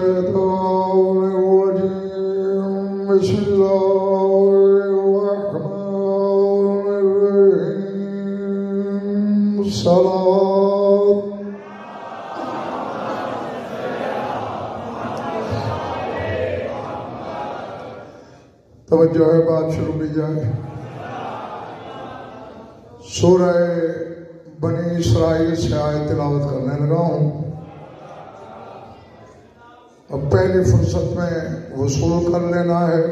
الشيطان الرجيم بسم الله الرحمن الرحيم صلاة توجہ ہے، بات شروع کی جائے۔ سورہ بنی اسرائیل سے آیت تلاوت کرنے لگا ہوں۔ اب پہلی فرصت میں وصول کر لینا ہے،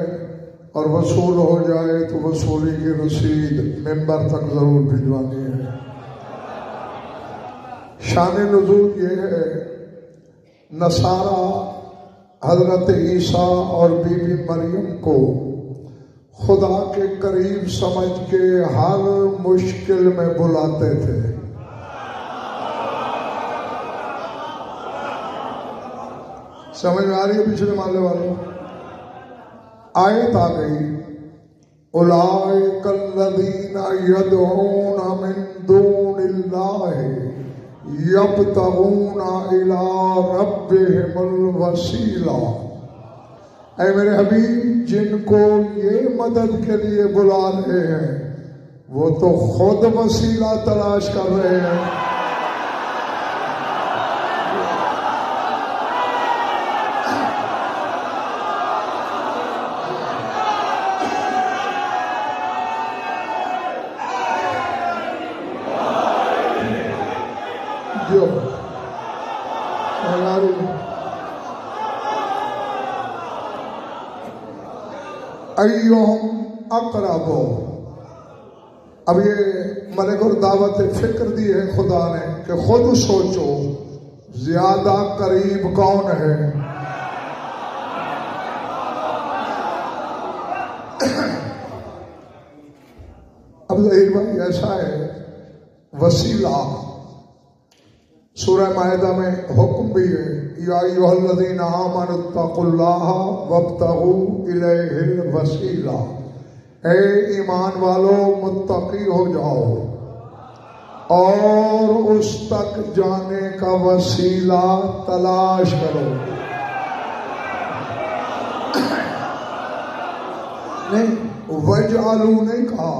اور وصول ہو جائے تو وصولی کی رسید ممبر تک ضرور بھجوانی ہے۔ شان نزول یہ ہے، نصارہ حضرت عیسیٰ اور بی بی مریم کو خدا کے قریب سمجھ کے ہر مشکل میں بلاتے تھے۔ سمجھ میں آ رہی ہے پچھلے مالے والوں؟ آیت آ گئی، اولئک الذین یدعون من دون اللہ یبتغون الی ربہم الوسیلہ۔ اے میرے حبیب، جن کو یہ مدد کے لیے بلا رہے ہیں وہ تو خود وسیلہ تلاش کر رہے ہیں۔ ایہم اقرب۔ اب یہ ملک اور دعوت فکر دی ہے خدا نے کہ خود سوچو زیادہ قریب کون ہے۔ اب ظہیر بھائی ایسا ہے، وسیلہ سورہ مائدہ میں حکم بھی ہے، یا ایھا الذین آمنوا اتقوا اللہ وابتغوا الیہ الوسیلہ۔ اے ایمان والو، متقی ہو جاؤ اور اس تک جانے کا وسیلہ تلاش کرو۔ نہیں، وجعلوا نہیں کہا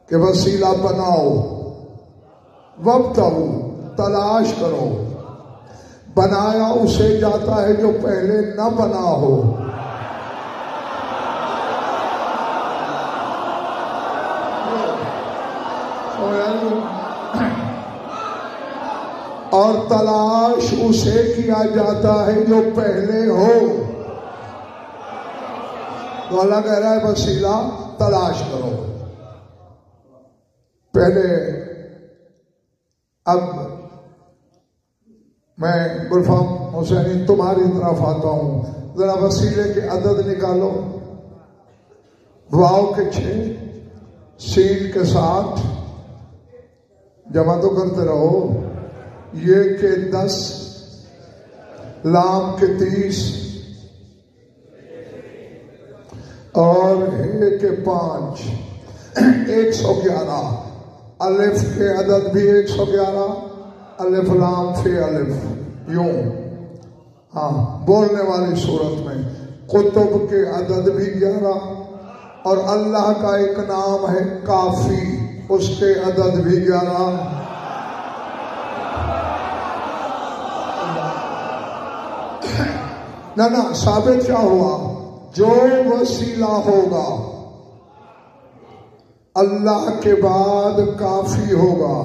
کہ وسیلہ بناؤ، وابتغوا تلاش کرو۔ بنایا اسے جاتا ہے جو پہلے نہ بنا ہو۔ اور تلاش اسے کیا جاتا ہے جو پہلے ہو۔ تو اللہ کہہ رہا ہے وسیلہ تلاش کرو پہلے۔ اب میں گلفام حسینی تمہاری طرف آتا ہوں، ذرا وسیلے کے عدد نکالو۔ واو کے 6، سین کے 7، جمع تو کرتے رہو، یہ کے 10، لام کے 30 اور ہے کے 5، 111۔ الف کے عدد بھی 111، الف لام فی الف، یوں۔ ہاں، بولنے والی صورت میں کتب کے عدد بھی 11، اور اللہ کا ایک نام ہے کافی، اس کے عدد بھی 11۔ نہ ثابت کیا ہوا؟ جو وسیلہ ہوگا اللہ کے بعد کافی ہوگا۔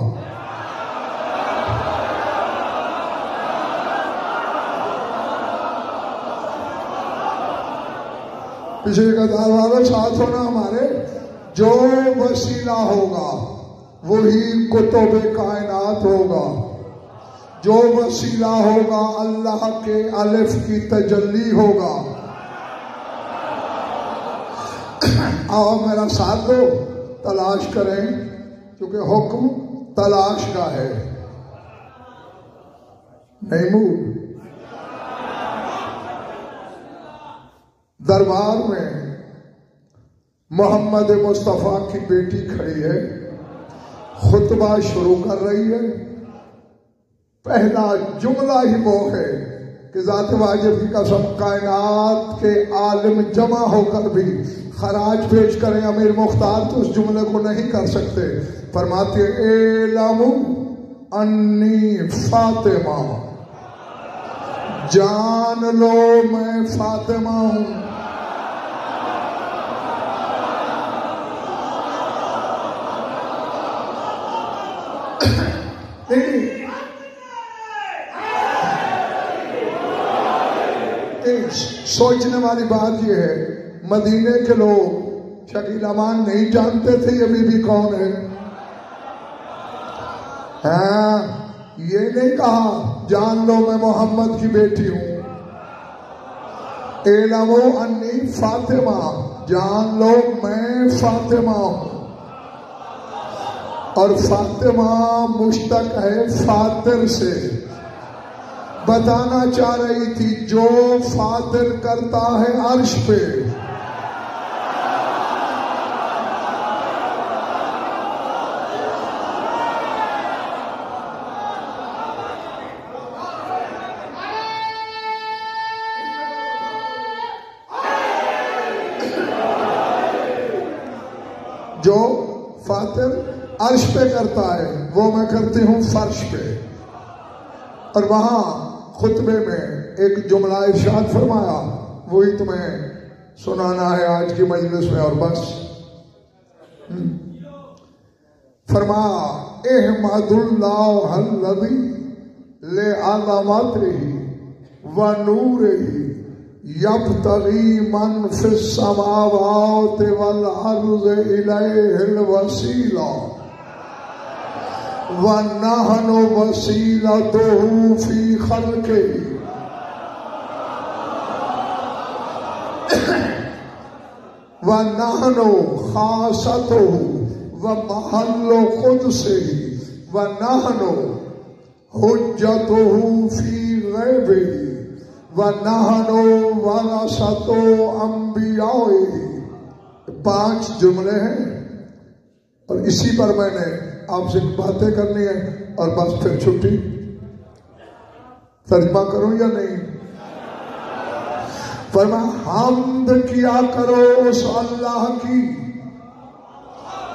پچھلے قطار والوں ساتھ ہونا ہمارے، جو وسیلہ ہوگا وہی کتب کائنات ہوگا، جو وسیلہ ہوگا اللہ کے الف کی تجلی ہوگا۔ آؤ میرا ساتھ دو، تلاش کریں، کیونکہ حکم تلاش کا ہے۔ نہیں مور دربار میں محمد مصطفیٰ کی بیٹی کھڑی ہے، خطبہ شروع کر رہی ہے۔ پہلا جملہ ہی وہ ہے کہ ذات واجب کی قسم کائنات کے عالم جمع ہو کر بھی خراج پیش کریں امیر مختار تو اس جملے کو نہیں کر سکتے. فرماتے ہیں اعلموا انی فاطمہ، جان لو میں فاطمہ ہوں. سوچنے والی بات یہ ہے مدینے کے لوگ شکیل امان نہیں جانتے تھے یہ بی بی کون ہے. ہاں یہ نہیں کہا جان لو میں محمد کی بیٹی ہوں. اعلموا انی فاطمہ، جان لو میں فاطمہ ہوں. اور فاطمہ مشتق ہے فاطر سے. بتانا چاہ رہی تھی جو فاطر کرتا ہے عرش پہ. جو فاطر عرش پہ کرتا ہے وہ میں کرتی ہوں فرش پہ. اور وہاں خطبے میں ایک جملہ ارشاد فرمایا وہی تمہیں سنانا ہے آج کی مجلس میں اور بس. فرمایا احمد اللہ الذی لعظمتہ ونورہ یبتغی من فی السماوات والارض الیہ الوسیلہ وَنَحْنُ وَسِيلَتُهُ فِي خَلْقِهِ وَنَحْنُ خَاصَتُهُ وَمَحَلُّ قُدْسِهِ وَنَحْنُ حُجَّتُهُ فِي غَيْبِهِ وَنَحْنُ وَرَثَةُ أَنْبِيَائِهِ. 5 جملے ہیں اور اسی پر میں نے آپ سے باتیں کرنی ہے اور بس پھر چھٹی. ترجمہ کروں یا نہیں؟ فرمایا حمد کیا کرو اس اللہ کی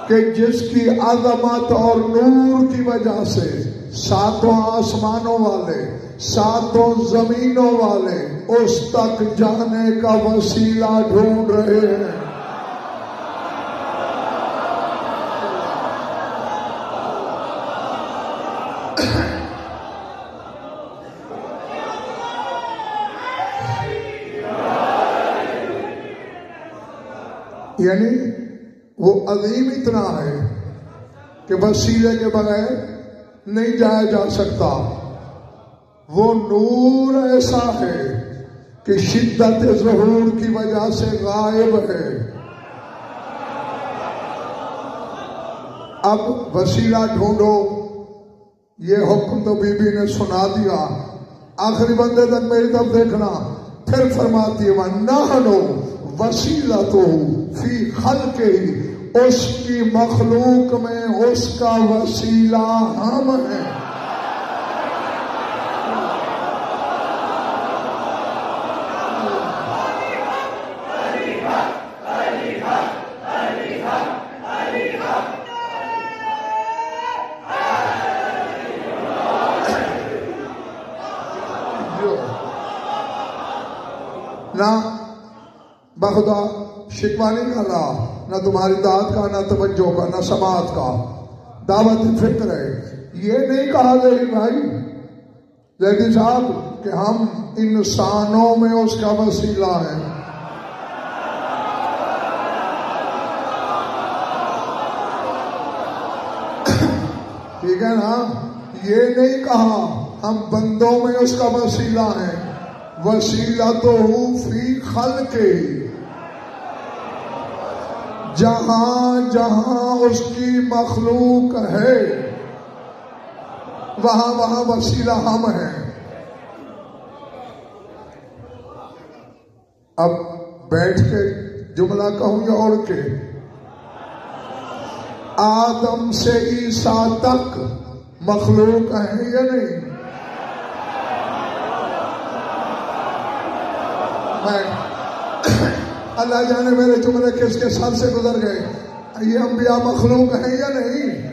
کہ جس کی عظمت اور نور کی وجہ سے 7 آسمانوں والے 7 زمینوں والے اس تک جانے کا وسیلہ ڈھونڈ رہے ہیں. یعنی وہ عظیم اتنا ہے کہ وسیلے کے بغیر نہیں جایا جا سکتا. وہ نور ایسا ہے کہ شدت ظہور کی وجہ سے غائب ہے. اب وسیلہ ڈھونڈو یہ حکم تو بی بی نے سنا دیا. آخری بندے تک میری طرف دیکھنا. پھر فرماتی ہے وَنَحْنُ وَسِيلَتُهُ فِي خَلْقِهِ، اس کی مخلوق میں اس کا وسیلہ ہم ہیں. نہ بخدا شکوہ نہیں کر رہا، نہ تمہاری داد کا، نہ توجہ کا، نہ سماعت کا. دعوت فکر ہے. یہ نہیں کہا گئی بھائی لیڈی صاحب کہ ہم انسانوں میں اس کا وسیلہ ہے. ٹھیک ہے نا؟ یہ نہیں کہا ہم بندوں میں اس کا وسیلہ ہے. وسیلتہ فی خلقہ، جہاں جہاں اس کی مخلوق ہے وہاں وہاں وسیلہ ہم ہیں. اب بیٹھ کے جملہ کہوں یا اوڑھ کے؟ آدم سے عیسیٰ تک مخلوق ہیں یا نہیں؟ میں اللہ جانے میرے جملے کس کے سر سے گزر گئے. یہ انبیاء مخلوق ہیں یا نہیں؟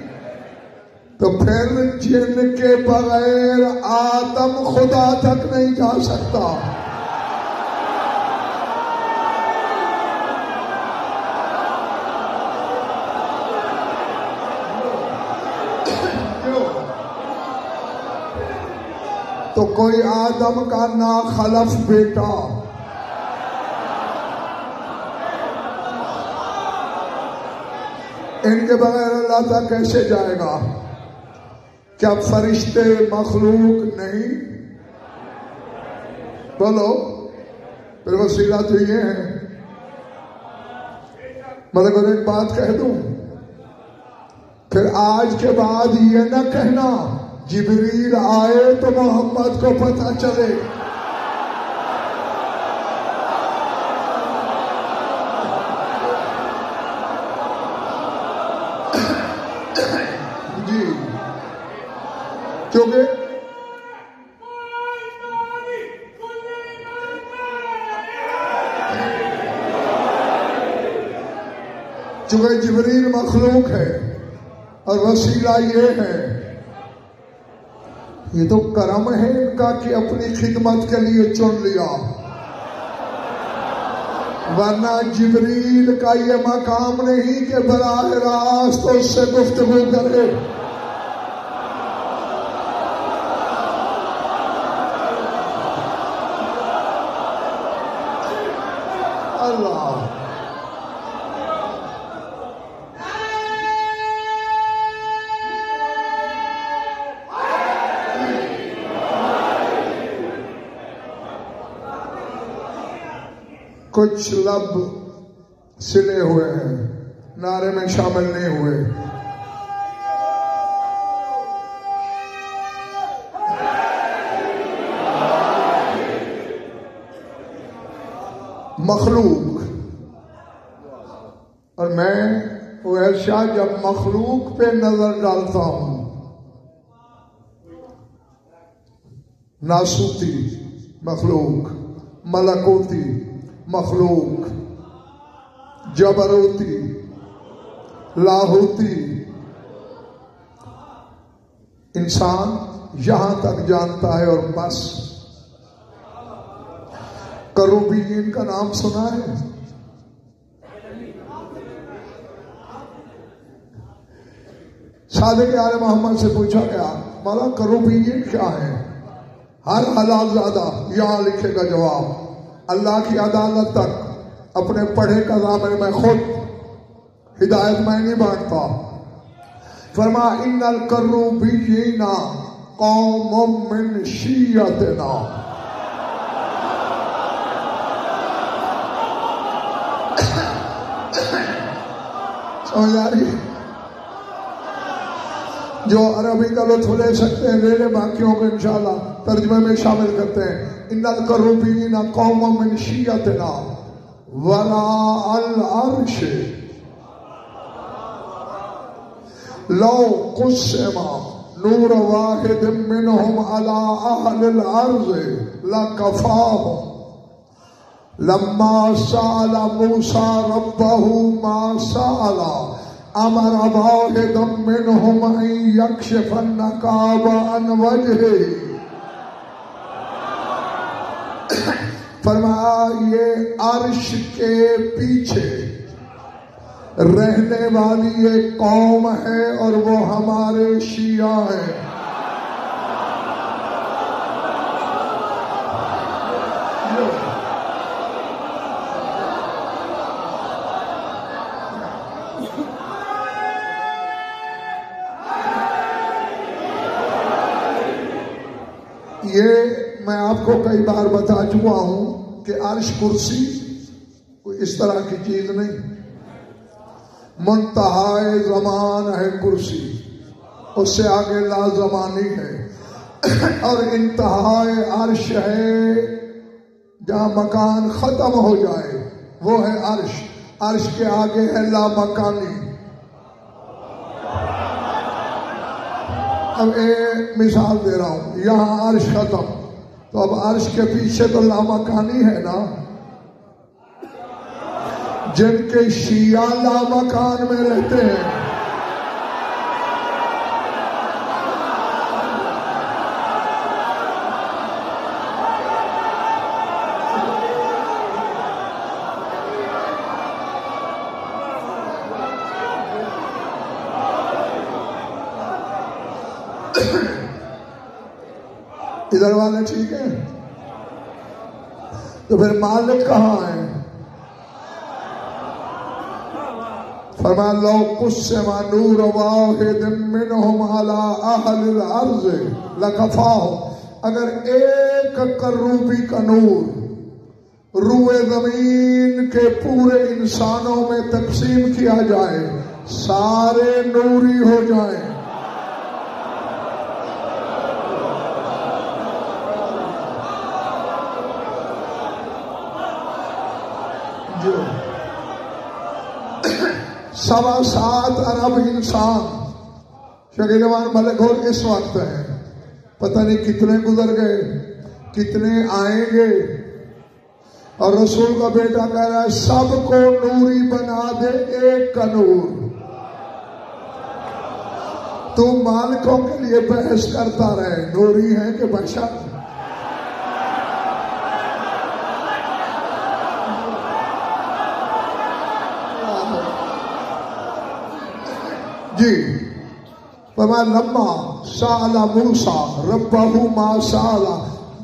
تو پھر جن کے بغیر آدم خدا تک نہیں جا سکتا. تو کوئی آدم کا ناخلف بیٹا ان کے بغیر اللہ تک کیسے جائے گا؟ کیا فرشتے مخلوق نہیں؟ بولو. پھر وسیلہ تو یہ ہے. مطلب ایک بات کہہ دوں، پھر آج کے بعد یہ نہ کہنا جبریل آئے تو محمد کو پتہ چلے. جی چونکہ جبریل مخلوق ہے اور وسیلہ یہ ہے. یہ تو کرم ہے ان کا کہ اپنی خدمت کے لیے چن لیا، ورنہ جبریل کا یہ مقام نہیں کہ براہ راست اس سے گفتگو کرے. اللہ کچھ لب سلے ہوئے ہیں، نعرے میں شامل نہیں ہوئے. مخلوق اور میں ویسا جب مخلوق پہ نظر ڈالتا ہوں، ناسوتی مخلوق، ملکوتی مخلوق، جبروتی، لاہوتی، انسان یہاں تک جانتا ہے اور بس. کروبین کا نام سنا ہے؟ صادق آل محمد سے پوچھا گیا مولا کروبین کیا ہے؟ ہر حلال زادہ یہاں لکھے گا جواب. اللہ کی عدالت تک اپنے پڑھے کا ضامن میں خود ہدایت میں نہیں بانٹتا. فرما ان الکروبین قوم من شیعتنا. سمجھ آ رہی؟ جو عربی کا لطف لے سکتے ہیں لے لیں، باقیوں کو انشاءاللہ ترجمے میں شامل کرتے ہیں. ان الکروبین قوم من شیعتنا وراء العرش لو قسم نور واحد منهم على اهل الارض لكفاهم. لما سأل موسى ربه ما سأل امر واحدا منهم ان يكشف النقاب عن وجهه. فرمایا یہ عرش کے پیچھے رہنے والی ایک قوم ہے اور وہ ہمارے شیعہ ہیں. یہ میں آپ کو کئی بار بتا چکا ہوں کہ عرش کرسی کوئی اس طرح کی چیز نہیں. منتہائے زمان ہے کرسی، اس سے آگے لا زمانی ہے. اور انتہائے عرش ہے جہاں مکان ختم ہو جائے وہ ہے عرش. عرش کے آگے ہے لا مکانی. اب ایک مثال دے رہا ہوں، یہاں عرش ختم تو اب عرش کے پیچھے تو لامکانی ہے نا. جن کے شیعہ لامکان میں رہتے ہیں، ادھر والے ٹھیک ہیں؟ تو پھر مالک کہاں ہے؟ فرمایا لو قسم نور واحد منہم علی اہل الارض لکفاہم، اگر ایک کروبی کا نور روئے زمین کے پورے انسانوں میں تقسیم کیا جائے، سارے نوری ہو جائیں، سوا 7 ارب انسان شکیلوان ملک اور اس وقت ہیں، پتہ نہیں کتنے گزر گئے، کتنے آئیں گے، اور رسول کا بیٹا کہہ رہا ہے سب کو نوری بنا دے ایک کا نور۔ تو مالکوں کے لیے بحث کرتا رہے نوری ہیں کہ بشر؟ جی فرمایا لما سأل موسیٰ ربہ ما سأل،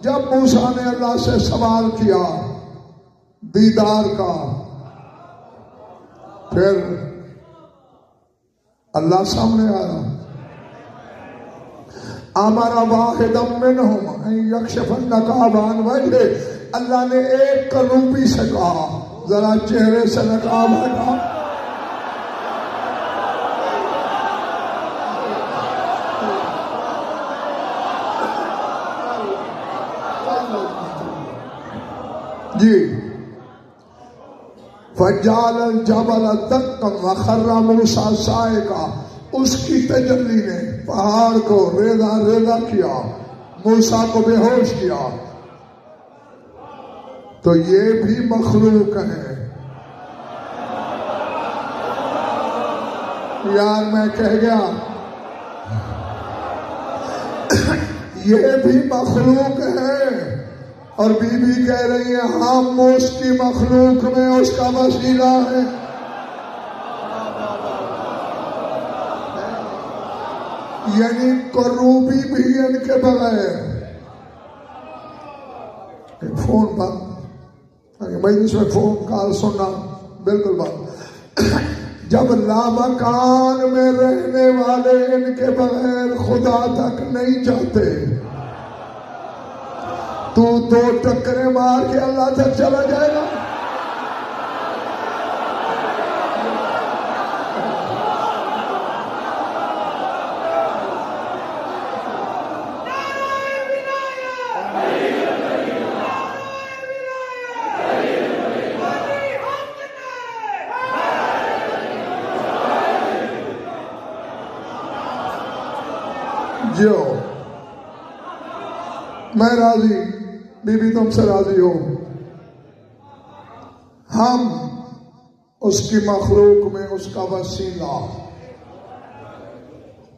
جب موسیٰ نے اللہ سے سوال کیا دیدار کا، پھر اللہ سامنے آیا، امر واحدا منہم ان یکشف النقاب عن وجہ، اللہ نے ایک کروبی سے کہا ذرا چہرے سے نقاب ہٹا، جی فجعل الجبل دکا وخر موسیٰ صاعقا، اس کی تجلی نے پہاڑ کو ریزہ ریزہ کیا، موسیٰ کو بے ہوش کیا۔ تو یہ بھی مخلوق ہے، یار میں کہہ گیا یہ بھی مخلوق ہے، اور بی بی کہہ رہی ہے ہم اس کی مخلوق میں اس کا وسیلہ ہے۔ یعنی کروبی بھی ان کے بغیر، فون بند، مجلس میں فون کال سننا بالکل بند، جب لامکان میں رہنے والے ان کے بغیر خدا تک نہیں جاتے، تو 2 ٹکریں مار کے اللہ تک چلا جائے گا؟ جو میں راضی، بی بی تم سے راضی ہو، ہم اس کی مخلوق میں اس کا وسیلہ۔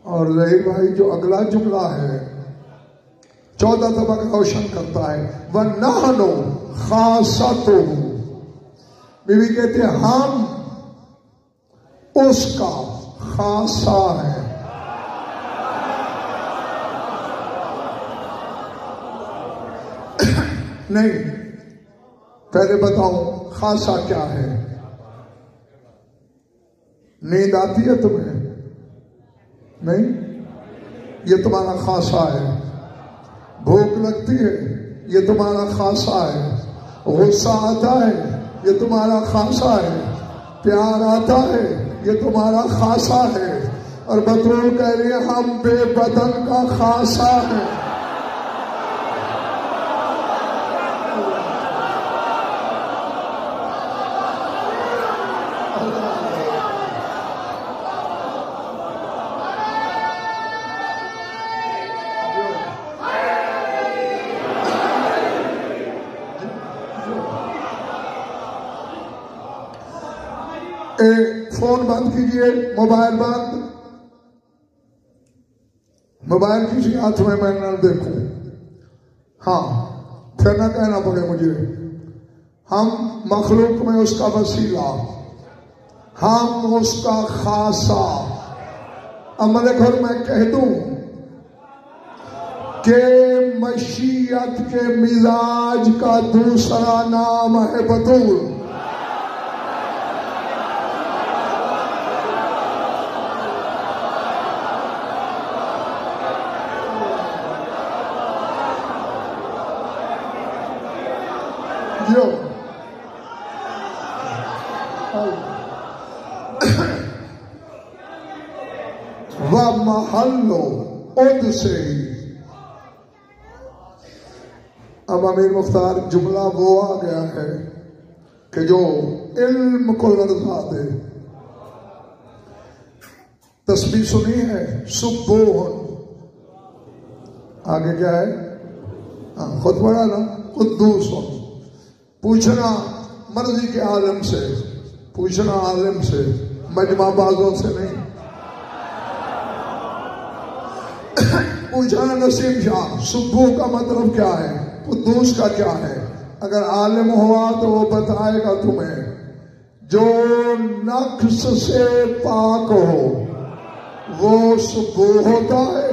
اور ظہیر بھائی جو اگلا جملہ ہے 14 طبق روشن کرتا ہے، وَنَحْنُ خَاصَّتُهُ، بی بی کہتے ہیں ہم اس کا خاصہ ہے۔ نہیں، پہلے بتاؤں خاصہ کیا ہے؟ نیند آتی ہے تمہیں؟ نہیں، یہ تمہارا خاصہ ہے۔ بھوک لگتی ہے، یہ تمہارا خاصہ ہے۔ غصہ آتا ہے، یہ تمہارا خاصہ ہے۔ پیار آتا ہے، یہ تمہارا خاصہ ہے۔ اور بطول کہہ رہی ہے ہم بے بدن کا خاصہ ہے۔ فون بند کیجئے، موبائل بند، موبائل کسی ہاتھ میں نہ دیکھوں، ہاں پھر نہ کہنا پڑے مجھے ہم مخلوق میں اس کا وسیلہ، ہم اس کا خاصہ۔ عمل گھر میں کہہ دوں کہ مشیت کے مزاج کا دوسرا نام ہے بطول۔ وَمَحَلُّ قُدْسِ۔ اب امیر مختار جملہ وہ آ گیا ہے کہ جو علم کو لرزا دے۔ تسبیح سنی ہے سبوح، آگے کیا ہے؟ خود پڑھا نا، قدوس۔ پوچھنا مرضی کے عالم سے، پوچھنا عالم سے، مجمع بازوں سے نہیں۔ پوچھنا نسیم شاہ سبوح کا مطلب کیا ہے، قدوس کا کیا ہے؟ اگر عالم ہوا تو وہ بتائے گا تمہیں۔ جو نقص سے پاک ہو وہ سبوح ہوتا ہے،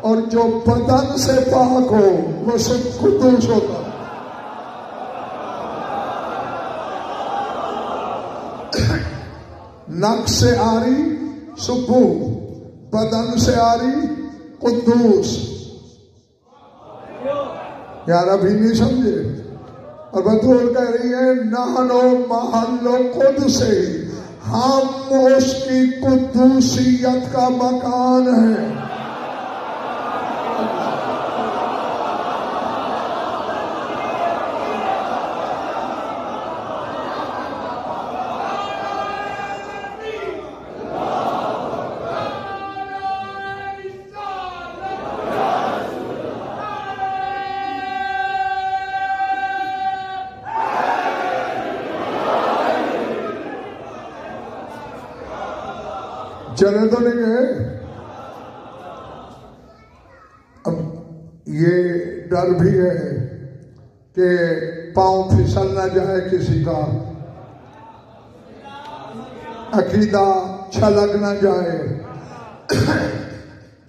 اور جو بدن سے پاک ہو وہ صرف قدوس ہوتا ہے۔ نقص سے آری سبوح، بدن سے آری قدوس۔ یار ابھی نہیں سمجھے؟ اور بطول کہہ رہی ہے نحنو محل قدس، ہم اس کی قدوسیت کا مکان ہے۔ چلے تو نہیں گئے؟ اب یہ ڈر بھی ہے کہ پاؤں پھسل نہ جائے کسی کا، عقیدہ چھلک نہ جائے۔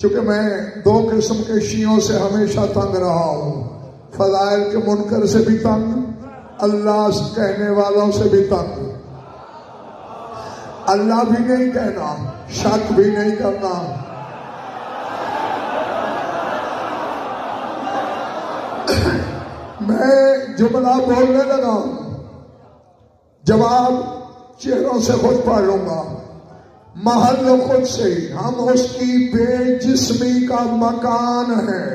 چونکہ میں دو قسم کے شیعوں سے ہمیشہ تنگ رہا ہوں، فضائل کے منکر سے بھی تنگ، اللہ کہنے والوں سے بھی تنگ۔ اللہ بھی نہیں کہنا، شک بھی نہیں کرنا۔ میں جملہ بولنے لگا، جواب چہروں سے خود پڑھ لوں گا۔ محل خود سے ہی، ہم اس کی بے جسمی کا مکان ہے۔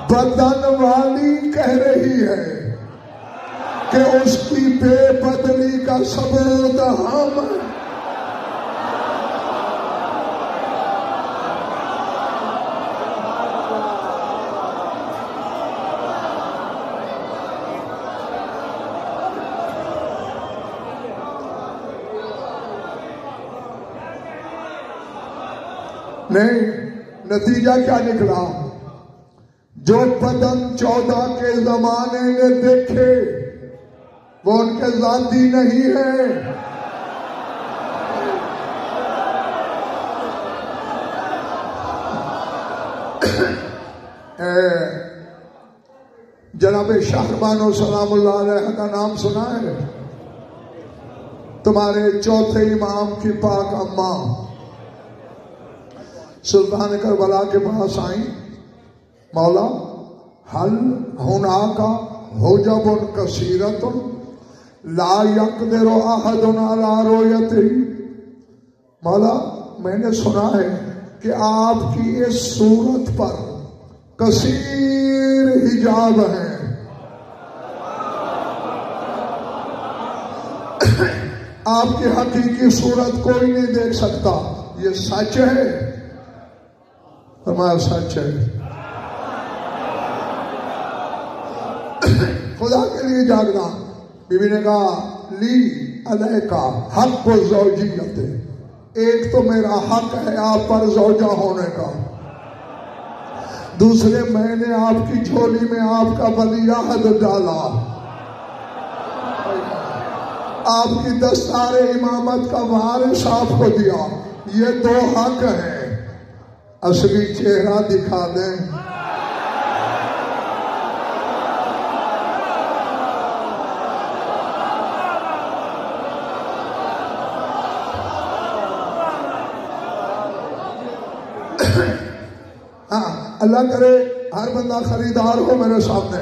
بدن والی کہہ رہی ہے کہ اس کی بے بدلی کا ثبوت ہم ہیں۔ نہیں، نتیجہ کیا نکلا؟ جو بدن 14 کے زمانے نے دیکھے وہ ان کے ذاتی نہیں ہے۔ جناب شاہربانو سلام اللہ علیہ کا نام سنا ہے؟ تمہارے چوتھے امام کی پاک اماں سلطان کربلا کے پاس آئیں، مولا حل ہناکا حجب کثیرۃ لا یقدر احد علی رؤیتہ۔ مولا میں نے سنا ہے کہ آپ کی اس صورت پر کثیر حجاب ہیں، آپ کی حقیقی صورت کوئی نہیں دیکھ سکتا، یہ سچ ہے؟ فرمایا سچ ہے۔ خدا کے لیے جاگنا۔ بیوی نے کہا لی علیکا حق و زوجیت، ایک تو میرا حق ہے آپ پر زوجہ ہونے کا، دوسرے میں نے آپ کی جھولی میں آپ کا ولیعہد ڈالا، آپ کی دستار امامت کا وارث آپ کو دیا، یہ دو حق ہیں۔ اصلی چہرہ دکھا دیں۔ اللہ کرے ہر بندہ خریدار ہو میرے سامنے۔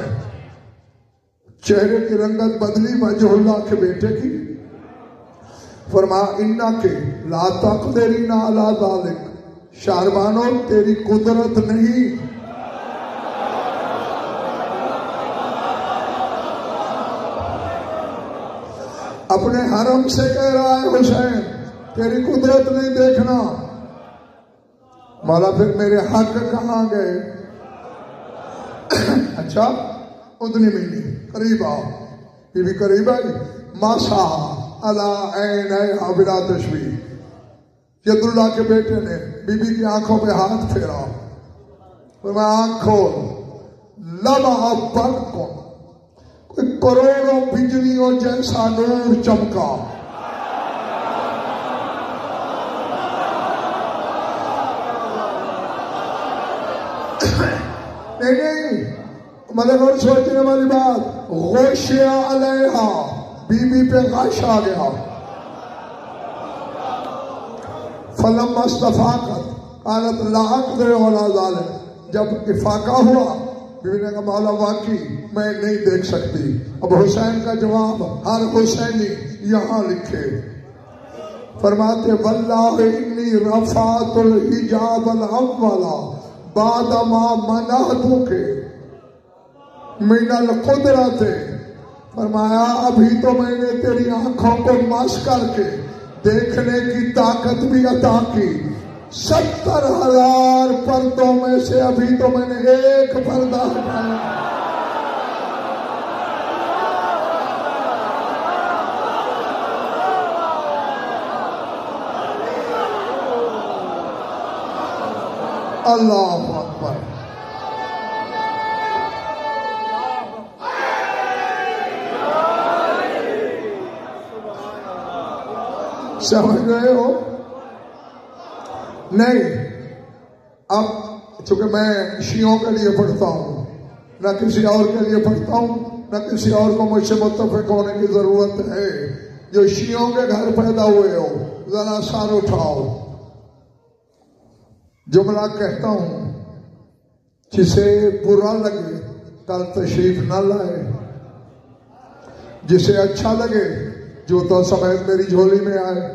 چہرے کی رنگت بدلی وجہ اللہ کے بیٹے کی، فرما انا کے لا تقدرین علی ذالک، شہربانو تیری قدرت نہیں، اپنے حرم سے کہہ رہا ہے حسین تیری قدرت نہیں دیکھنا۔ مولا پھر میرے حق کہاں گئے؟ اچھا ادنی ملی قریب آؤ، بی بی قریب آئی، ماسا اللہ عین بلا تشبیہ، ید اللہ کے بیٹے نے بی بی کی آنکھوں پہ ہاتھ پھیرا، میں آنکھ کھول، لمحہ برق کو کوئی کروڑوں بجلیوں جیسا نور چمکا، نہیں مطلب اور سوچنے والی بات، غوشیا علیہا، بی بی پہ غش آ گیا، فلم استفاقت قالت لا اقدر علی ذلک، جب افاقہ ہوا بی بی نے کہا مولا واقعی میں نہیں دیکھ سکتی۔ اب حسین کا جواب ہر حسینی یہاں لکھے، فرماتے واللہ انی رفعت الحجاب الاول بعد ما منعتک من القدرت، فرمایا ابھی تو میں نے تیری آنکھوں کو مس کر کے دیکھنے کی طاقت بھی عطا کی، 70,000 پردوں میں سے ابھی تو میں نے ایک پردہ ہٹایا۔ اللہ اکبر۔ سمجھ گئے ہو؟ نہیں، اب چونکہ میں شیعوں کے لیے پڑھتا ہوں، نہ کسی اور کے لیے پڑھتا ہوں، نہ کسی اور کو مجھ سے متفق ہونے کی ضرورت ہے۔ جو شیعوں کے گھر پیدا ہوئے ہو ذرا سر اٹھاؤ۔ جملہ کہتا ہوں، جسے برا لگے کل تشریف نہ لائے، جسے اچھا لگے جوتا سمیت میری جھولی میں آئے۔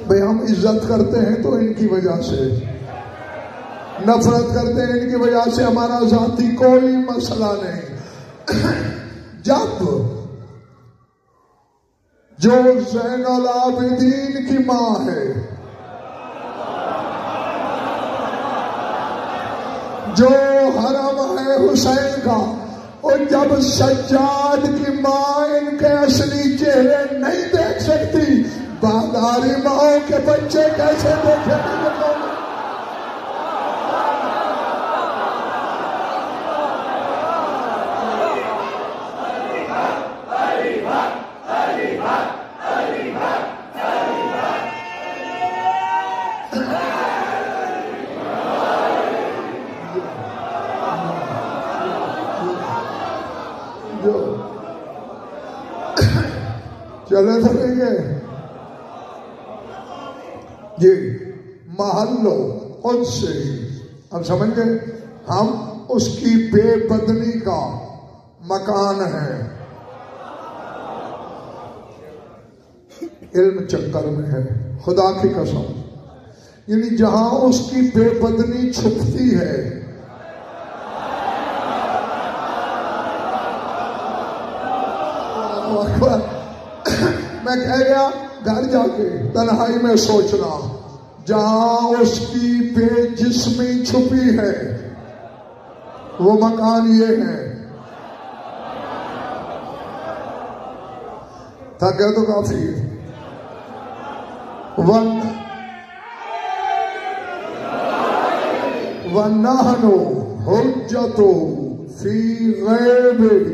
بھئی ہم عزت کرتے ہیں تو ان کی وجہ سے، نفرت کرتے ہیں ان کی وجہ سے، ہمارا ذاتی کوئی مسئلہ نہیں۔ جب جو زین العابدین کی ماں ہے، جو حرم ہے حسین کا، اور جب سجاد کی ماں ان کے اصلی چہرے نہیں دیکھ سکتی، باداری ماں کے بچے کیسے دیکھیں گے؟ چلے تو نہیں گئے جی، محلو خود سے ہم سمجھ گئے، ہم اس کی بے بدنی کا مکان ہے، علم چکر میں ہے، خدا کی قسم، یعنی جہاں اس کی بے بدنی چھپتی ہے، میں کہہ گیا گھر جا کے تنہائی میں سوچنا، جہاں اس کی بے جسمی چھپی ہے وہ مکان یہ ہے۔ تھا کہ تو کافی ہے. وَنَحْنُ حُجَّتُ فِي غَيْبِهِ.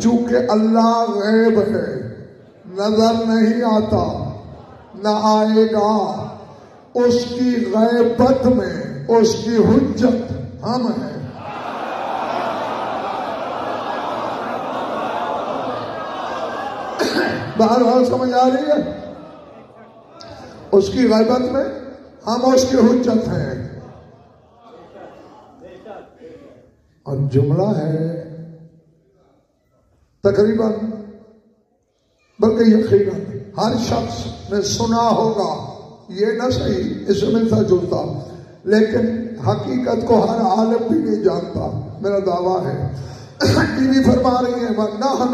چونکہ اللہ غیب ہے، نظر نہیں آتا، نہ آئے گا، اس کی غیبت میں اس کی حجت ہم ہیں. بہرحال سمجھ آ رہی ہے؟ اس کی غیبت میں ہم اس کی حجت ہیں. اور جملہ ہے تقریباً، بلکہ یقیناً ہر شخص نے سنا ہوگا، یہ نہ صحیح اس میں تھا جلتا، لیکن حقیقت کو ہر عالم بھی نہیں جانتا. میرا دعویٰ ہے بی بی فرما رہی ہیں وَنَحْنُ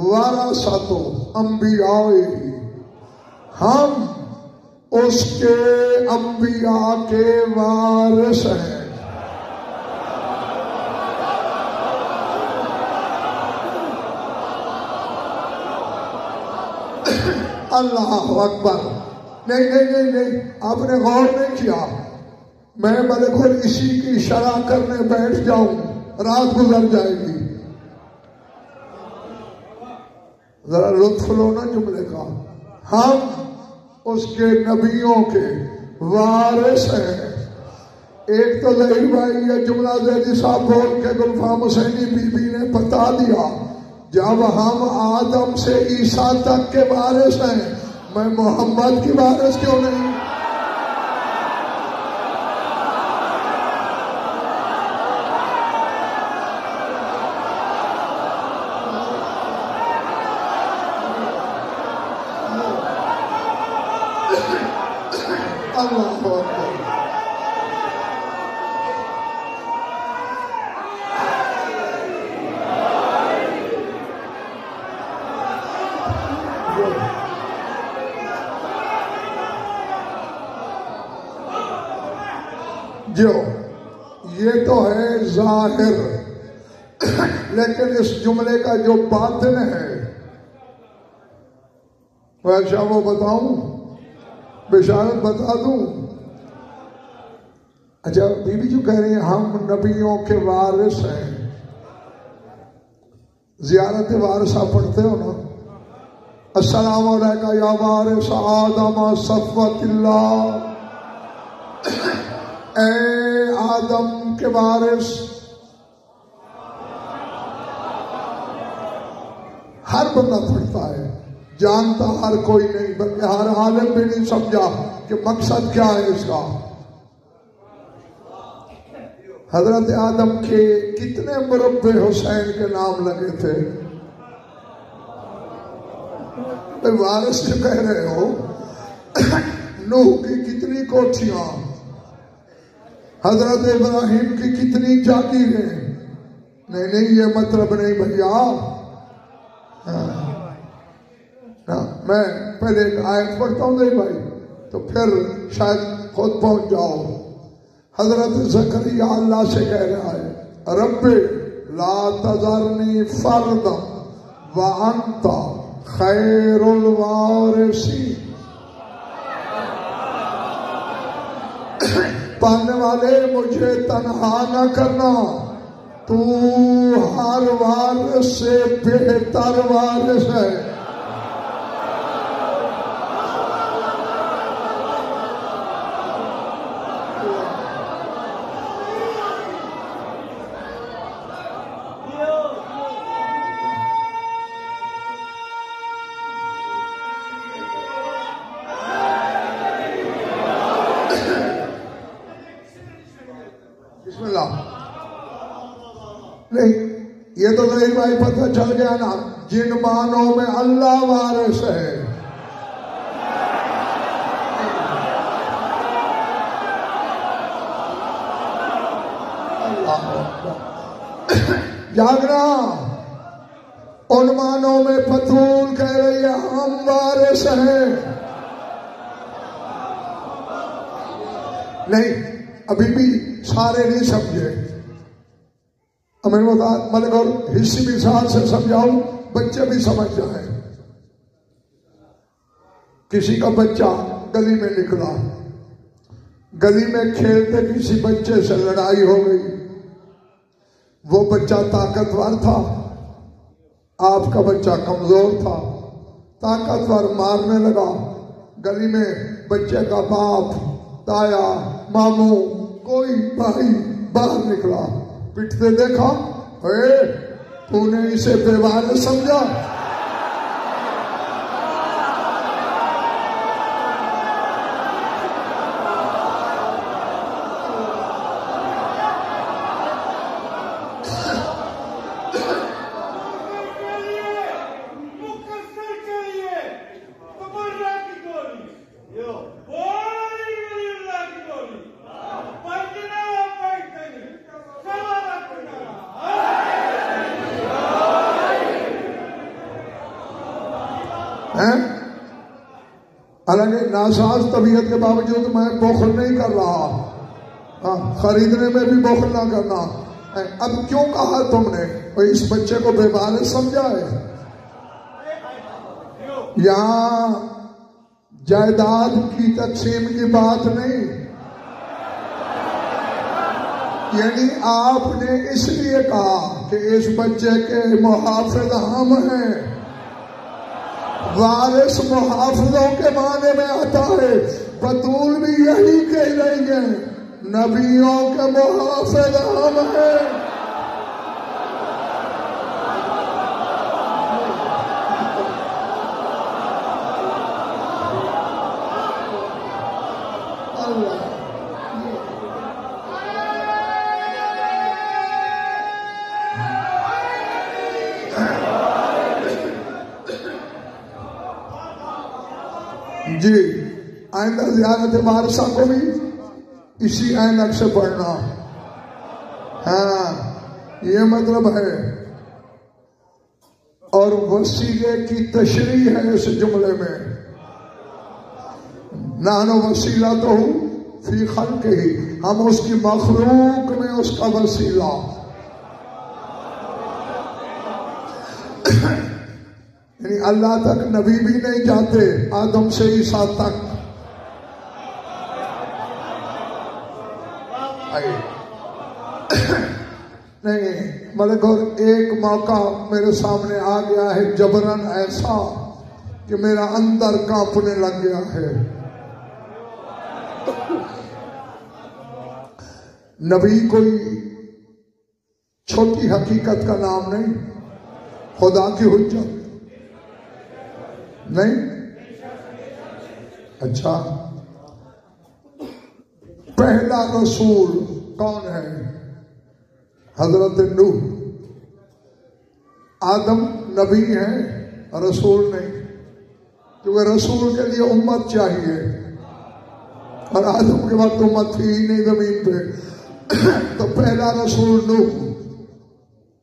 وَرَثَتُ أَنْبِيَائِهِ. ہم اس کے انبیاء کے وارث ہیں. اللہ اکبر. نہیں، آپ نے غور نہیں کیا. میں بالکل اسی کی شرح کرنے بیٹھ جاؤں، رات گزر جائے گی. ذرا لطف لو نا جملے کا. ہم اس کے نبیوں کے وارث ہیں. ایک تو ظہیر بھائی یہ جملہ زیدی صاحب بول کے گلفام حسینی بی بی نے بتا دیا، جب ہم آدم سے عیسیٰ تک کے وارث ہیں، میں محمد کی وارث کیوں نہیں؟ اللہ اکبر. جو یہ تو ہے ظاہر، لیکن اس جملے کا جو باطن ہے ویسا وہ بتاؤں، بشارت بتا دوں. اچھا بی بی جو کہہ رہی ہیں ہم نبیوں کے وارث ہیں، زیارت وارثہ پڑھتے ہو نا؟ السلام علیکم یا وارث آدم صفوت اللہ. اے آدم کے وارث. ہر بندہ پڑھتا ہے، جانتا ہر کوئی نہیں، بلکہ ہر عالم بھی نہیں سمجھا کہ مقصد کیا ہے اس کا. حضرت آدم کے کتنے مربع حسین کے نام لگے تھے؟ وارث جو کہہ رہے ہو، نوح کی کتنی کوٹھیاں، حضرت ابراہیم کی کتنی جاگیریں. نہیں یہ مطلب نہیں بھیا. میں پہلے ایک آیت پڑھتا ہوں نہیں بھائی، تو پھر شاید خود پہنچ جاؤ. حضرت زکریا اللہ سے کہہ رہا ہے رب لا تذرنی فردا وانت خیر الوارثین. پانے والے مجھے تنہا نہ کرنا، تو ہر وارث سے بہتر وارث ہے. نہیں یہ تو ظہیر بھائی پتہ چل گیا نا، جن معنوں میں اللہ وارث ہے. جاگنا. ان معنوں میں پتھول کہہ رہی ہے ہم وارث ہیں. نہیں ابھی بھی سارے نہیں سمجھے. میں اور حصی مثال سے سمجھاؤں، بچے بھی سمجھ جائیں. کسی کا بچہ گلی میں نکلا، گلی میں کھیلتے کسی بچے سے لڑائی ہو گئی، وہ بچہ طاقتور تھا، آپ کا بچہ کمزور تھا، طاقتور مارنے لگا، گلی میں بچے کا باپ، تایا، ماموں، کوئی بھائی باہر نکلا، پٹتے دیکھا، اے تو نے اسے بے وارث سمجھا؟ حالانکہ ناساز طبیعت کے باوجود میں بخل نہیں کر رہا، خریدنے میں بھی بخل نہ کرنا۔ اب کیوں کہا تم نے اس بچے کو بے وارث سمجھا ہے؟ یہاں جائیداد کی تقسیم کی بات نہیں، یعنی آپ نے اس لیے کہا کہ اس بچے کے محافظ ہم ہیں۔ وارث محافظوں کے معنی میں آتا ہے، بطول بھی یہی کہہ رہی ہے، نبیوں کے محافظ ہم ہیں۔ جی آئندہ زیارت وارثہ کو بھی اسی عینک سے پڑھنا، ہاں یہ مطلب ہے۔ اور وسیلے کی تشریح ہے اس جملے میں، نحن وسیلتہ فی خلقہ، ہم اس کی مخلوق میں اس کا وسیلہ۔ یعنی اللہ تک نبی بھی نہیں جاتے، آدم سے عیسیٰ تک۔ نہیں ملک، اور ایک موقع میرے سامنے آ گیا ہے جبرن ایسا کہ میرا اندر کانپنے لگ گیا ہے۔ نبی کوئی چھوٹی حقیقت کا نام نہیں، خدا کی حجت نہیں۔ اچھا، پہلا رسول کون ہے؟ حضرت نوح۔ آدم نبی ہیں، رسول نہیں، کیونکہ رسول کے لیے امت چاہیے، اور آدم کے وقت امت تھی ہی نہیں زمین پہ، تو پہلا رسول نوح۔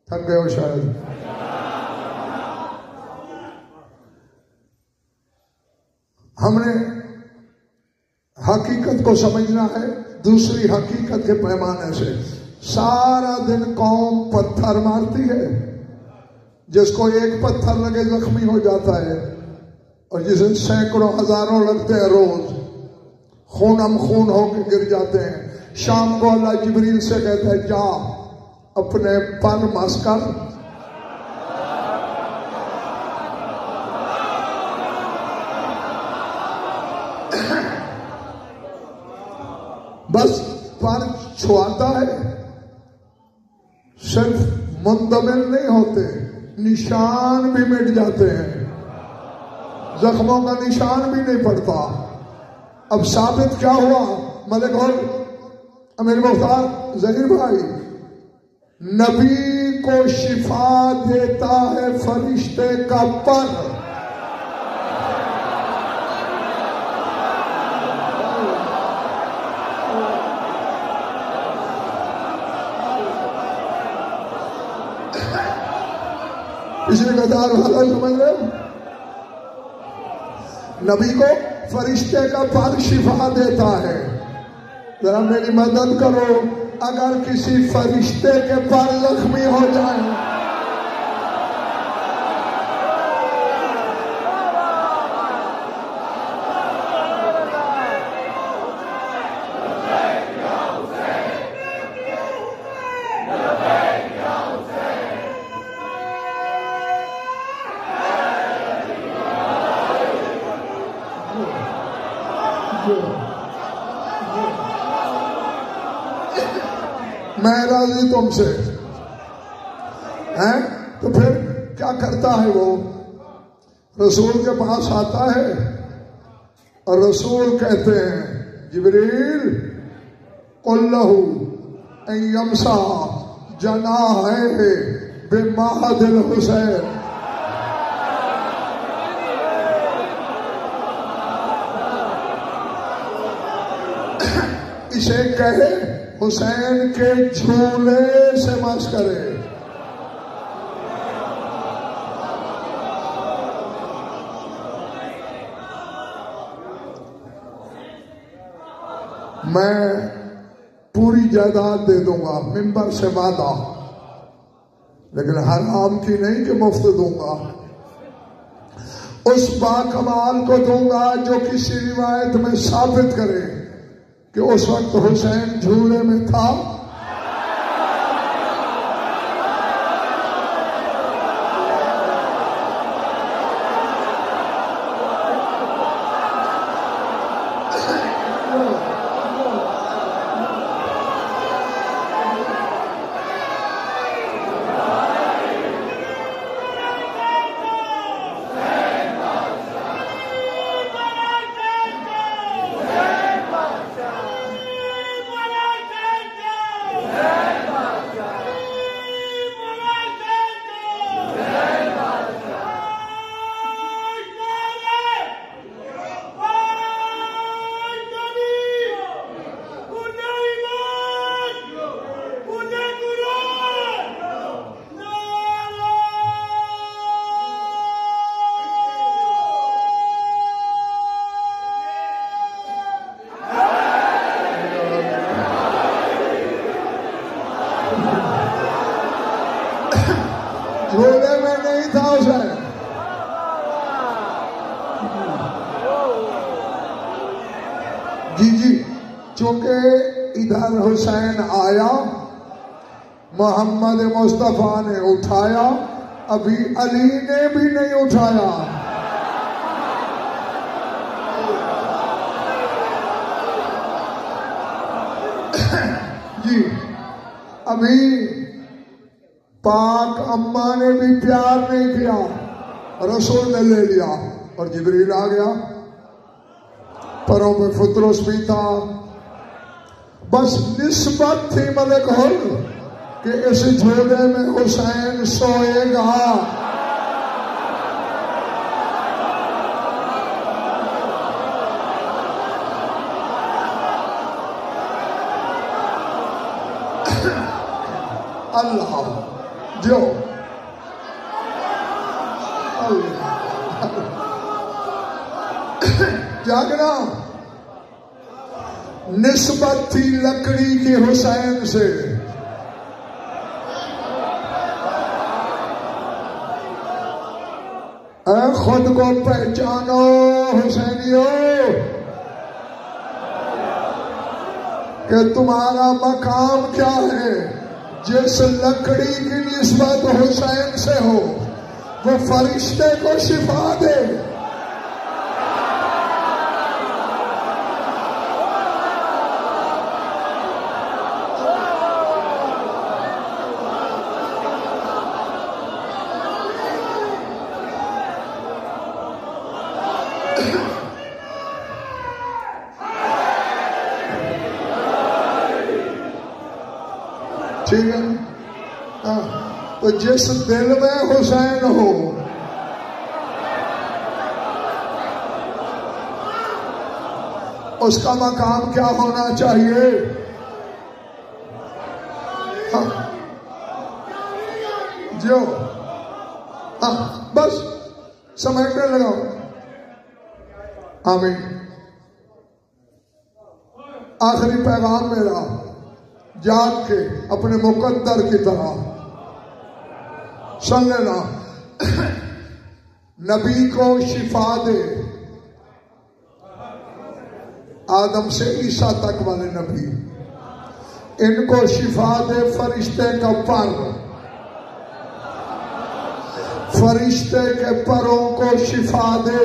تھک گئے ہو شاید۔ ہم نے حقیقت کو سمجھنا ہے دوسری حقیقت کے پیمانے سے۔ سارا دن قوم پتھر مارتی ہے، جس کو ایک پتھر لگے زخمی ہو جاتا ہے، اور جسے سینکڑوں ہزاروں لگتے ہیں روز، خون ہم خون ہو کے گر جاتے ہیں۔ شام کو اللہ جبریل سے کہتا ہے جا اپنے پر مس کر، بس پر چھواتا ہے، صرف مندمل نہیں ہوتے، نشان بھی مٹ جاتے ہیں، زخموں کا نشان بھی نہیں پڑتا۔ اب ثابت کیا ہوا ملک اور امیر مختار ظہیر بھائی؟ نبی کو شفا دیتا ہے فرشتے کا پر۔ پچھلے قطار والا سمجھ رہے ہو؟ نبی کو فرشتے کا پر شفا دیتا ہے۔ ذرا میری مدد کرو، اگر کسی فرشتے کے پر زخمی ہو جائیں، میں راضی تم سے ہیں؟ تو پھر کیا کرتا ہے وہ؟ رسول کے پاس آتا ہے اور رسول کہتے ہیں جبریل قل لہ ان یمسا جناحہ بمہد الحسین، اسے کہے حسین کے جھولے سے مس کرے۔ میں پوری جائیداد دے دوں گا، ممبر سے وعدہ، لیکن حرام کی نہیں کہ مفت دوں گا، اس باکمال کو دوں گا جو کسی روایت میں ثابت کرے کہ اس وقت حسین جھولے میں تھا۔ جھولے میں نہیں تھا حسین، جی چونکہ ادھر حسین آیا، محمد مصطفیٰ نے اٹھایا، ابھی علی نے بھی نہیں اٹھایا۔ جی ابھی پاک اماں نے بھی پیار نہیں کیا، رسول نے لے لیا اور جبریل آ گیا، پروں میں فطرس بھی تھا، بس نسبت تھی ملک ہل کہ اس جھولے میں حسین سوئے گا۔ اللہ جو جاگنا نسبت تھی لکڑی کی حسین سے، اے خود کو پہچانو حسینیو کہ تمہارا مقام کیا ہے۔ جس لکڑی کی نسبت حسین سے ہو وہ فرشتے کو شفا دے۔ ٹھیک ہے، تو جس دل میں حسین ہو اس کا مقام کیا ہونا چاہیے؟ جو بس سمجھنے لگاؤ۔ آمین۔ آخری پیغام میرا، جاگ کے اپنے مقدر کی طرح سن لینا، نبی کو شفا دے، آدم سے عیسیٰ تک والے نبی، ان کو شفا دے فرشتے کا پر، فرشتے کے پروں کو شفا دے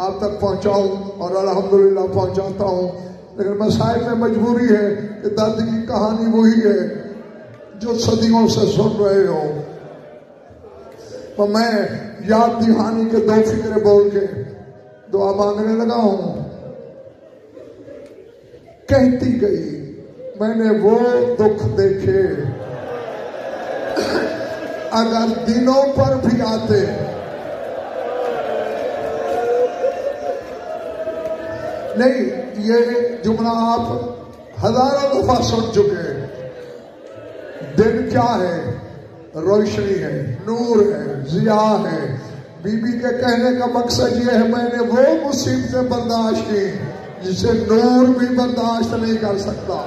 آپ تک پہنچاؤں اور الحمدللہ پہنچاتا ہوں، لیکن مسائل میں مجبوری ہے کہ درد کی کہانی وہی ہے جو صدیوں سے سن رہے ہو۔ تو میں یاد دہانی کے دو فکرے بول کے دعا مانگنے لگا ہوں۔ کہتی گئی میں نے وہ دکھ دیکھے اگر دنوں پر بھی آتے، نہیں یہ جملہ آپ ہزاروں دفعہ سن چکے۔ دن کیا ہے؟ روشنی ہے، نور ہے، ضیاء ہے۔ بی بی کے کہنے کا مقصد یہ ہے میں نے وہ مصیبتیں برداشت کی جسے نور بھی برداشت نہیں کر سکتا۔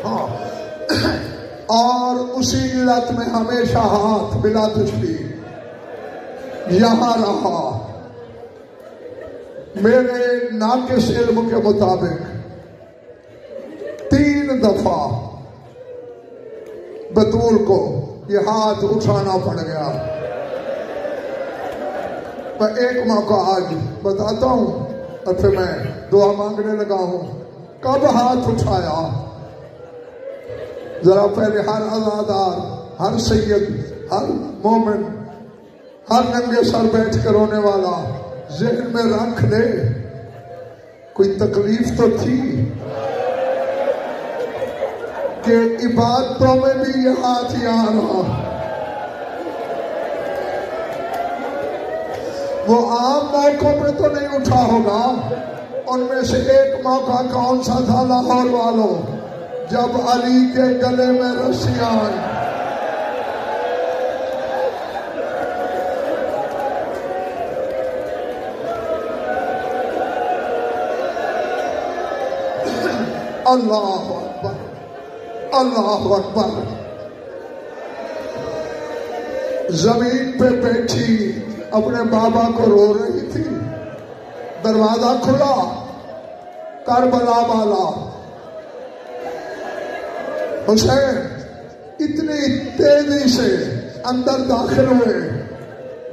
ہاں، اور اسی علت میں ہمیشہ ہاتھ بلا تشبیہ یہاں رہا۔ میرے ناقص علم کے مطابق 3 دفعہ بطول کو یہ ہاتھ اٹھانا پڑ گیا۔ میں ایک موقع آج بتاتا ہوں اور پھر میں دعا مانگنے لگا ہوں۔ کب ہاتھ اٹھایا؟ ذرا پہلے ہر عزادار، ہر سید، ہر مومن، ہر ننگے سر بیٹھ کر رونے والا ذہن میں رکھ لے کوئی تکلیف تو تھی کہ عبادتوں میں بھی یہ ہاتھ یہاں رہا۔ وہ عام موقعوں پہ تو نہیں اٹھا ہوگا، ان میں سے ایک موقع کون سا تھا لاہور والوں؟ جب علی کے گلے میں رسیاں آئیں۔ اللہ اکبر، اللہ اکبر۔ زمین پہ بیٹھی اپنے بابا کو رو رہی تھی، دروازہ کھلا، کربلا والا حسین اتنی تیزی سے اندر داخل ہوئے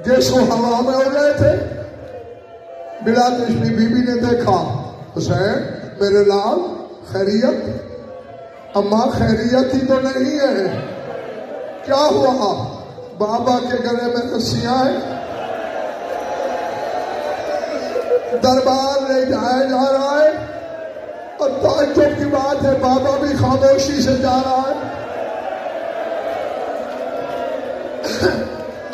جیسے ہوا میں اڑ رہے تھے۔ بلا تشبیہ بی بی نے دیکھا، حسین میرے لال خیریت؟ اماں خیریت ہی تو نہیں ہے، کیا ہوا؟ بابا کے گلے میں رسیاں ہیں، دربار لے جایا جا رہا ہے، اور تعجب کی بات ہے بابا بھی خاموشی سے جا رہا ہے۔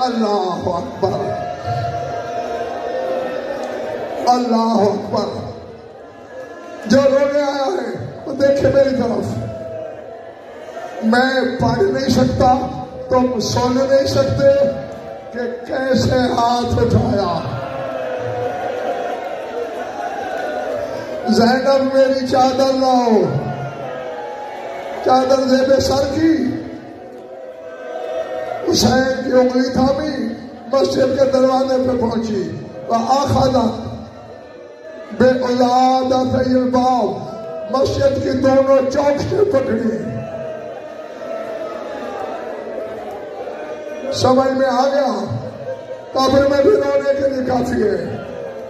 اللہ اکبر، اللہ اکبر۔ جو رونے آیا ہے وہ دیکھے میری طرف۔ میں پڑھ نہیں سکتا، تم سن نہیں سکتے کہ کیسے ہاتھ اٹھایا۔ زینب میری چادر لاؤ، چادر زیب سر کی۔ حسین کی انگلی تھامی، مسجد کے دروازے پہ پہنچی، وآخذت بِعِلَادَتِ الْبَابِ، مسجد کی دونوں چوکھٹیں پکڑی۔ سمجھ میں آ گیا، قبر میں بھی رونے کے لیے کافی ہے۔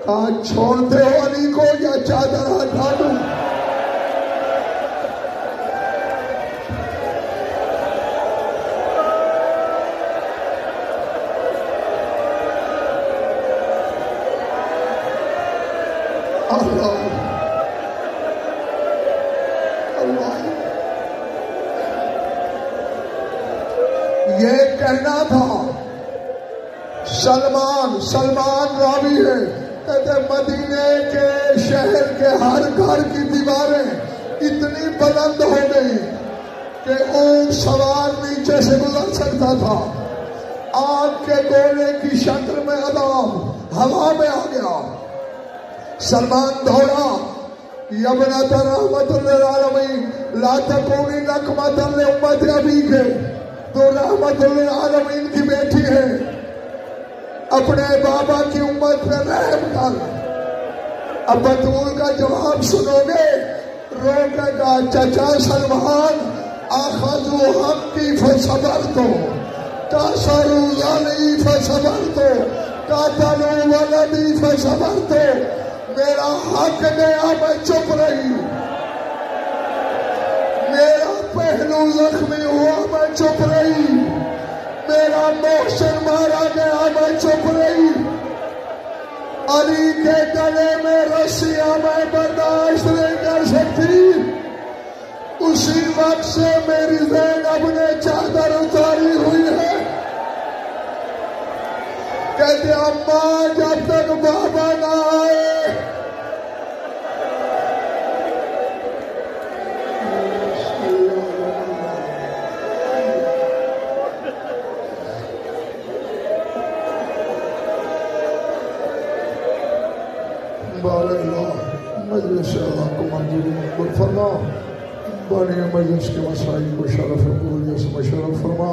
کہا چھوڑتے ہو علی کو یا چادر ہٹا دوں؟ یہ کہنا تھا سلمان راوی ہے، کہتے مدینے کے شہر کے ہر گھر کی دیواریں اتنی بلند ہو گئی کہ اونٹ سوار نیچے سے گزر سکتا تھا۔ آگ کے گولے کی شکل میں عذاب ہوا میں آ گیا۔ سلمان دوڑا، یبنۃ رحمت للعالمین لا تکونی نقمۃ لامت ابیک، تو رحمت للعالمین کی بیٹی ہے، اپنے بابا کی امت پہ رحم کر۔ اب بطول کا جواب سنو گے، روکے گا چچا سلمان، آخذو حقی فصبرتو، کاسرو ظالی فصبرتو، قاتلوا ولدی فصبرت، میرا حق گیا میں چپ رہی، میرا پہلو زخمی ہوا میں چپ رہی، میرا محسن مارا گیا میں چپ رہی، علی کے گلے میں رسیاں میں برداشت نہیں کر سکتی، اسی وقت سے میری زینب نے چادر اتاری ہوئی ہے، کہتے اماں جب تک بابا نہ آئے بارک اللہ مجلس اللہ کو منظوری مقبول فرما، بانی مجلس کے مسائل کو شرف قبولیت سے مشرف فرما،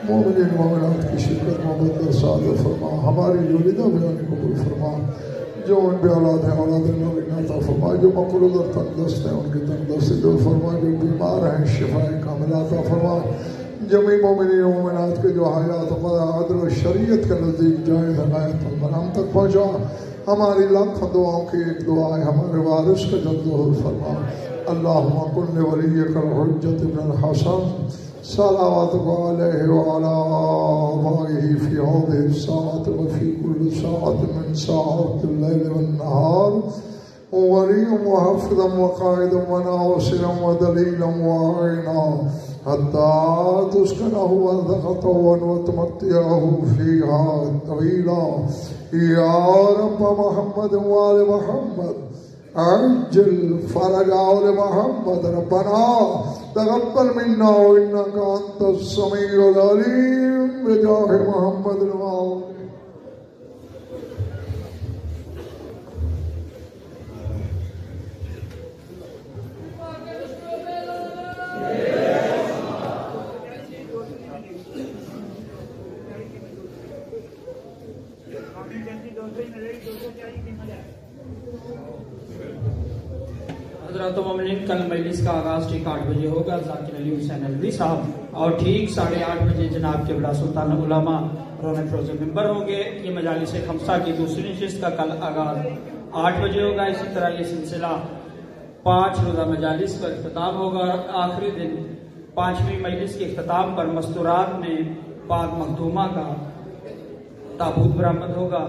مومنین مومنات کی شرکت محبت اور سعادت فرما، ہماری جولیدہ بیانی قبول فرما، جو ان بے اولاد ہیں اولاد اللہ عطا فرما، جو مقروض اور تندرست ہیں ان کی تندرستی دور فرما، جو بیمار ہیں شفاء کاملہ عطا فرما، جميع مومنین و مومنات کے جو حیات قضا عدل و شریعت کے نزدیک جائز حمایت پر ہم تک پہنچا، ہماری لاکھوں دعاؤں کی ایک دعا ہے، ہمارے وارث کا جلد ظہور فرما، اللہم کن ولیک الحجۃ ابن الحسن صلواتک علیہ وعلی آبائہ فی هذه الساعة وفی کل ساعة من ساعات اللیل والنہار، ولیا وحفظا وقائدا وناصرا ودلیلا وعینا حتى تسكنه أرضك وتمتعه فيها طويلا، يا رب محمد وآل محمد عجل فرج آل محمد، ربنا تقبل منا وإنك أنت السميع العليم بجاه محمد وآل حضرات مومنین، کل مجلس کا آغاز ٹھیک 8 بجے ہوگا، ذاکر علی حسین الوی صاحب، اور ٹھیک 8:30 بجے جناب قبلہ سلطان علماء رونق فروز ممبر ہوں گے۔ یہ مجالس خمسہ کی دوسری نشست کا کل آغاز 8 بجے ہوگا۔ اسی طرح یہ سلسلہ 5 روزہ مجالس کا اختتام ہوگا، اور آخری دن 5ویں مجلس کے اختتام پر مستورات میں پاک مخدومہ کا تابوت برآمد ہوگا۔